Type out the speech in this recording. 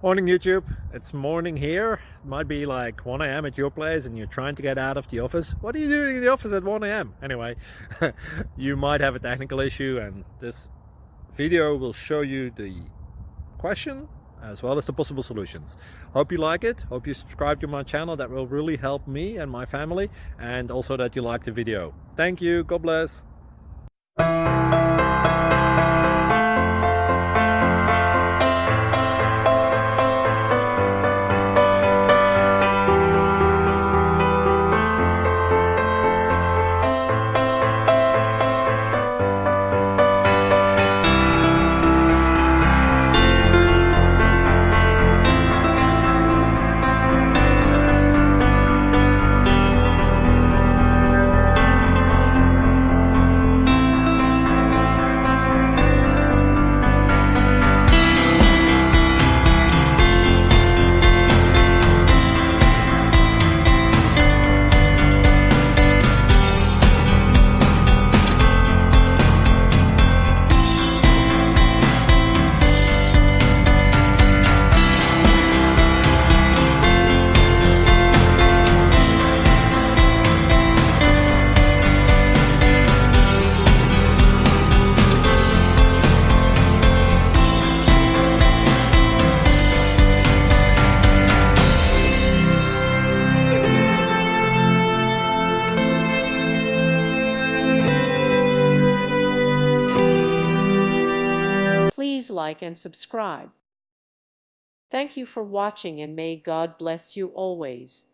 Morning YouTube, it's morning here. It might be like 1 a.m. at your place and you're trying to get out of the office. What are you doing in the office at 1 a.m.? Anyway, you might have a technical issue and this video will show you the question as well as the possible solutions. Hope you like it, hope you subscribe to my channel. That will really help me and my family, and also that you like the video. Thank you, God bless. Please like and subscribe. Thank you for watching, and may God bless you always.